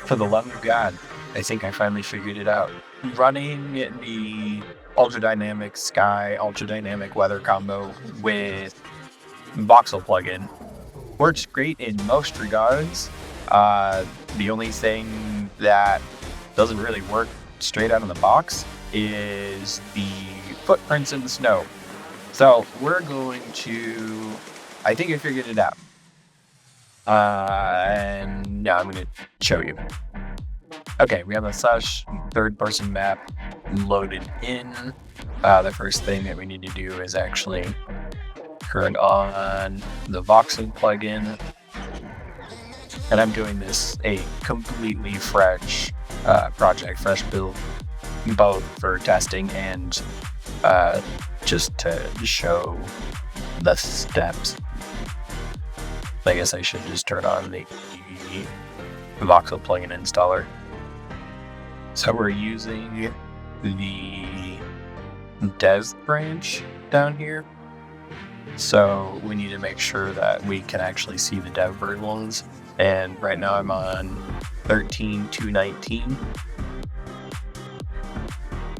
For the love of God, I think I finally figured it out. Running the ultra-dynamic sky, ultra-dynamic weather combo with Voxel plugin works great in most regards. The only thing that doesn't really work straight out of the box is the footprints in the snow. So we're going to, I think I figured it out. And now I'm going to show you. Okay, we have a slash third-person map loaded in. The first thing that we need to do is actually turn on the Voxel plugin. And I'm doing this a completely fresh project, fresh build, both for testing and just to show the steps. I guess I should just turn on the Voxel plugin installer. So we're using the dev branch down here. So we need to make sure that we can actually see the dev versions. And right now I'm on 13.2.19.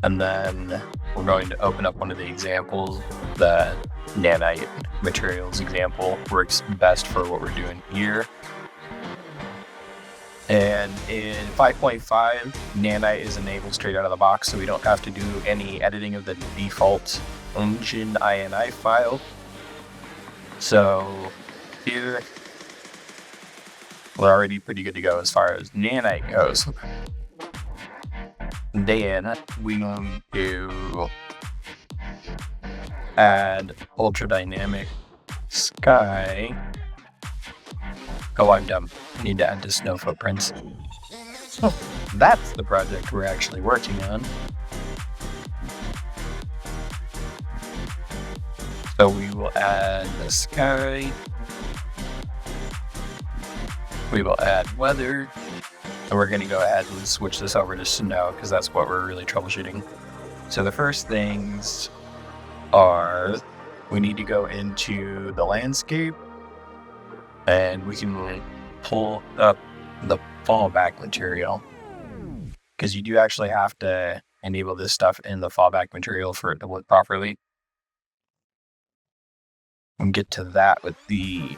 And then we're going to open up one of the examples. The Nanite materials example works best for what we're doing here. And in 5.5, Nanite is enabled straight out of the box, so we don't have to do any editing of the default engine INI file. So here, we're already pretty good to go as far as Nanite goes. Then we going to add ultra dynamic sky. Oh, I'm dumb. I need to add the snow footprints. That's the project we're actually working on. So we will add the sky. We will add weather. And we're going to go ahead and switch this over to snow because that's what we're really troubleshooting. So the first things are we need to go into the landscape and we can pull up the fallback material because you do actually have to enable this stuff in the fallback material for it to work properly. And get to that with the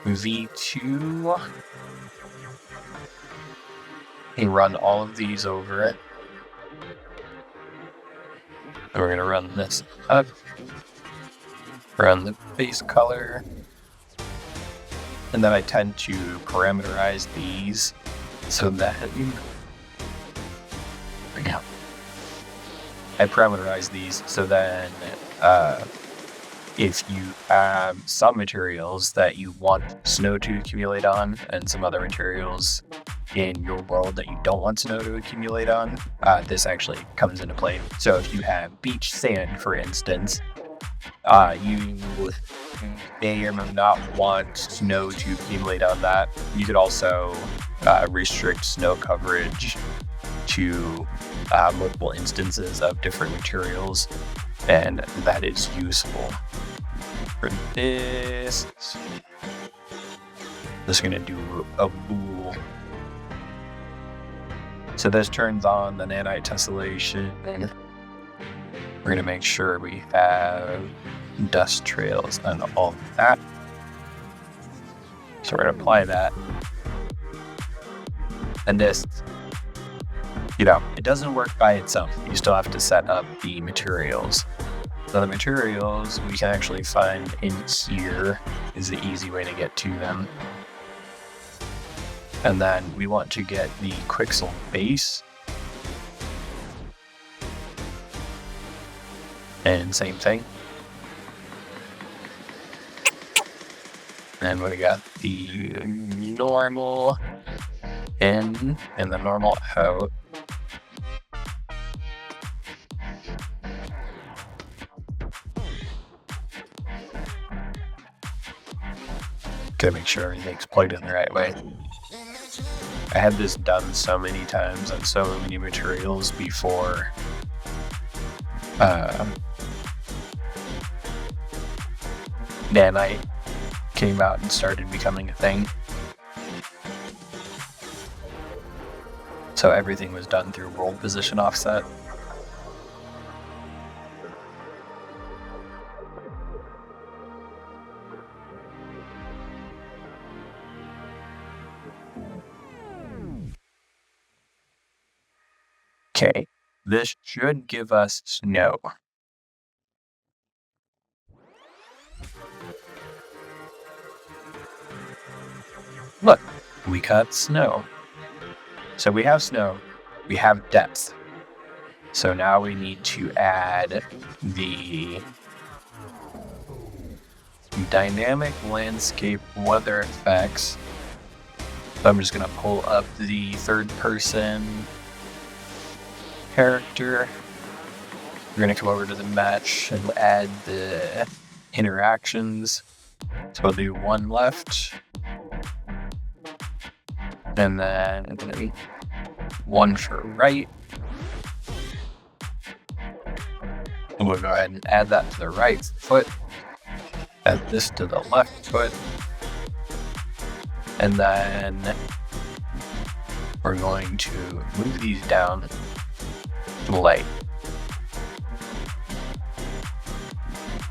V2 and run all of these over it. And we're going to run this up, run the base color, and then I tend to parameterize these so that I parameterize these so then if you have some materials that you want snow to accumulate on and some other materials in your world that you don't want snow to accumulate on, this actually comes into play. So if you have beach sand, for instance, you may or may not want snow to accumulate on that. You could also restrict snow coverage to multiple instances of different materials, and that is useful. For this, just going to do a bool. So this turns on the nanite tessellation. We're going to make sure we have dust trails and all of that. So we're going to apply that. And this, it doesn't work by itself. You still have to set up the materials. So the materials we can actually find in here is the easy way to get to them. And then we want to get the Quixel base. And same thing. And we got the normal in and the normal out. Gotta make sure everything's plugged in the right way. I had this done so many times on so many materials before Nanite came out and started becoming a thing. So everything was done through world position offset. Okay, this should give us snow. Look, we got snow. So we have snow, we have depth. So now we need to add the dynamic landscape weather effects. So I'm just gonna pull up the third person character. We're gonna come over to the match and add the interactions. So we'll do one left. And then one for right. And we'll go ahead and add that to the right foot. Add this to the left foot. And then we're going to move these down to the light.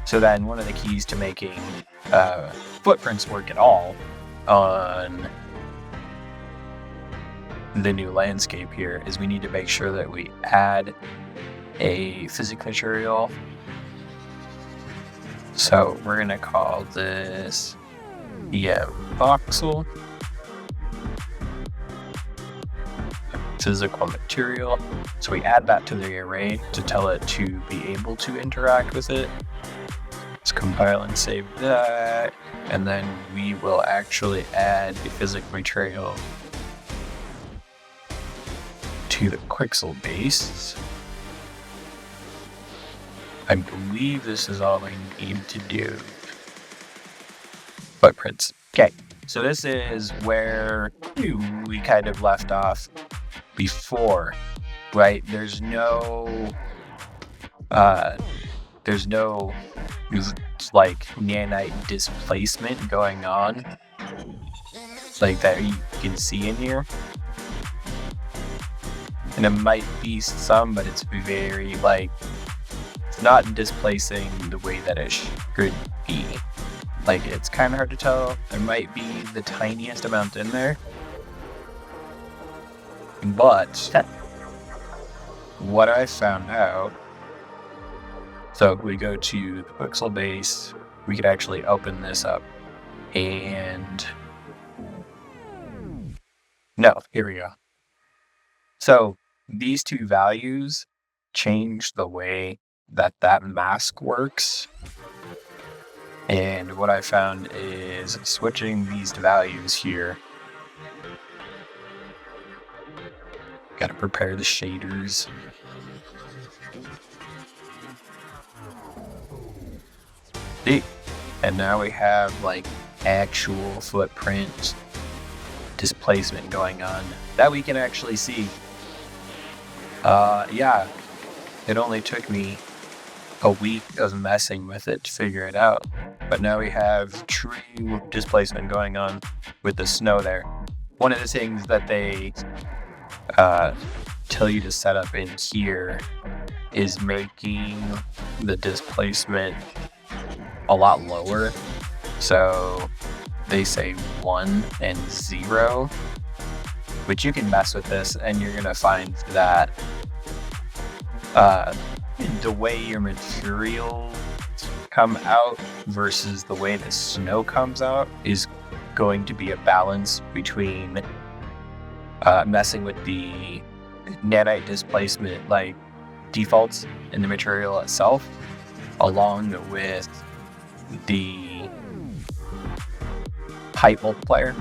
So then one of the keys to making footprints work at all on the new landscape here is we need to make sure that we add a physics material. So we're going to call this Voxel physical material. So we add that to the array to tell it to be able to interact with it. Let's compile and save that. And then we will actually add the physics material to the Voxel base. I believe this is all I need to do. Footprints. Okay, so this is where we kind of left off before, right? There's no like nanite displacement going on like that you can see in here. And it might be some, but it's very like it's not displacing the way that it should be. Like it's kind of hard to tell. There might be the tiniest amount in there, but what I found out. So if we go to the Voxel base, we could actually open this up and no, here we go. So these two values change the way that mask works. And what I found is switching these values here. Gotta prepare the shaders. See? And now we have like actual footprint displacement going on that we can actually see. Yeah, it only took me a week of messing with it to figure it out, but now we have true displacement going on with the snow there. One of the things that they tell you to set up in here is making the displacement a lot lower. So they say 1 and 0, but you can mess with this and you're gonna find that the way your materials come out versus the way the snow comes out is going to be a balance between messing with the nanite displacement like defaults in the material itself, along with the height multiplier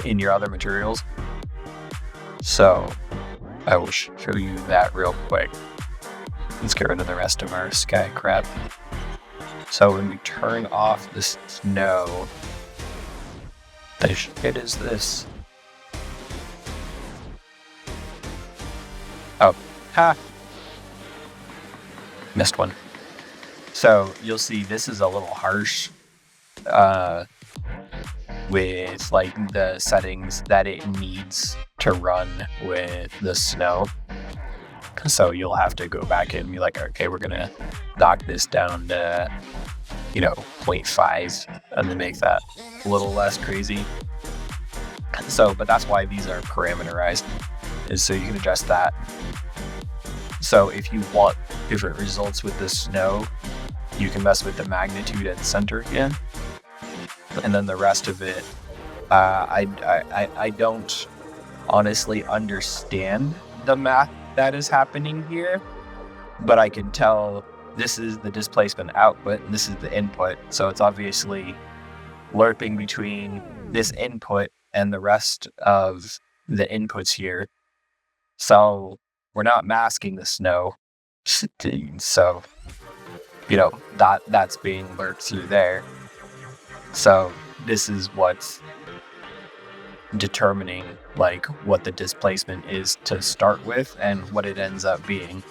in your other materials. So I will show you that real quick. Let's get rid of the rest of our sky crap. So when we turn off the snow, the shit is this? Oh, ha! Missed one. So you'll see this is a little harsh with like the settings that it needs to run with the snow. So you'll have to go back in and be like, okay, we're gonna knock this down to 0.5 and then make that a little less crazy. So, but that's why these are parameterized, is so you can adjust that. So if you want different results with the snow, you can mess with the magnitude and center again. And then the rest of it, I don't honestly understand the math that is happening here, but I can tell this is the displacement output and this is the input. So it's obviously lerping between this input and the rest of the inputs here. So we're not masking the snow. So, that's being lerped through there. So this is what's determining like what the displacement is to start with and what it ends up being.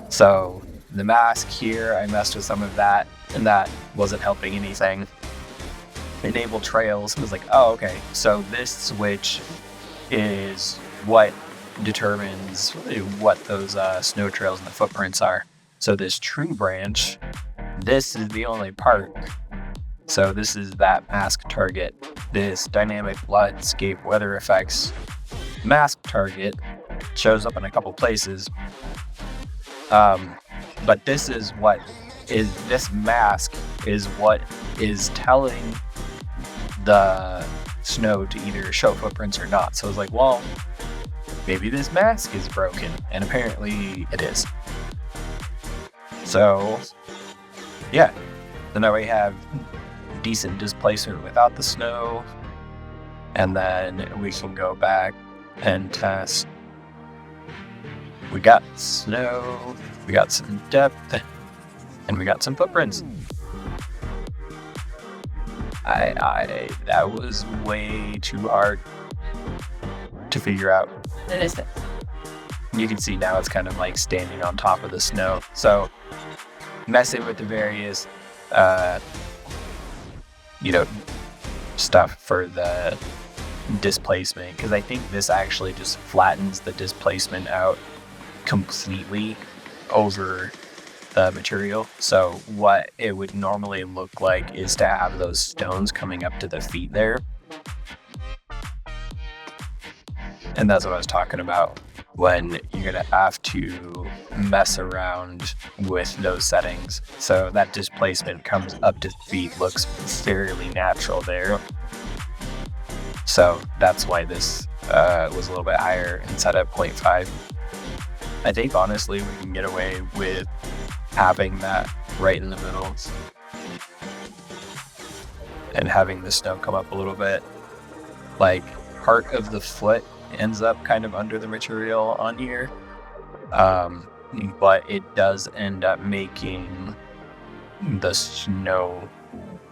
So the mask here, I messed with some of that and that wasn't helping anything. Enable trails was like, oh, okay, so this switch is what determines what those snow trails and the footprints are. So this tree branch, this is the only part. So this is that mask target. This dynamic landscape weather effects mask target shows up in a couple places. But this mask is what is telling the snow to either show footprints or not. So it's like, well, maybe this mask is broken, and apparently it is. So yeah, so now we have decent displacement without the snow, and then we can go back and test. We got snow, we got some depth, and we got some footprints. That was way too hard to figure out. It is. You can see now it's kind of like standing on top of the snow. So messing with the various stuff for the displacement, because I think this actually just flattens the displacement out completely over the material. So what it would normally look like is to have those stones coming up to the feet there. And that's what I was talking about, when you're gonna have to mess around with those settings. So that displacement comes up to feet, looks fairly natural there. So that's why this was a little bit higher instead of 0.5. I think honestly we can get away with having that right in the middle and having the snow come up a little bit. Like part of the foot ends up kind of under the material on here, but it does end up making the snow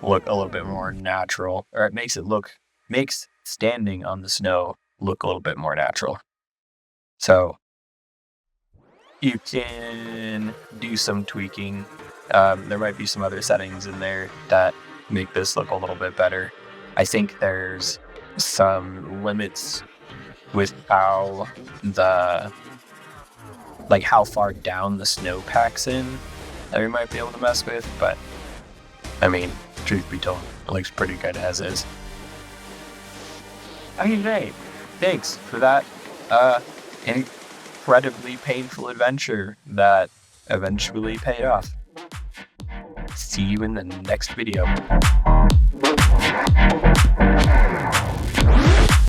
look a little bit more natural, or it makes standing on the snow look a little bit more natural. So you can do some tweaking. There might be some other settings in there that make this look a little bit better. I think there's some limits with how far down the snow packs in that we might be able to mess with, but I mean, truth be told, it looks pretty good as is. Okay, great. Thanks for that incredibly painful adventure that eventually paid off. See you in the next video.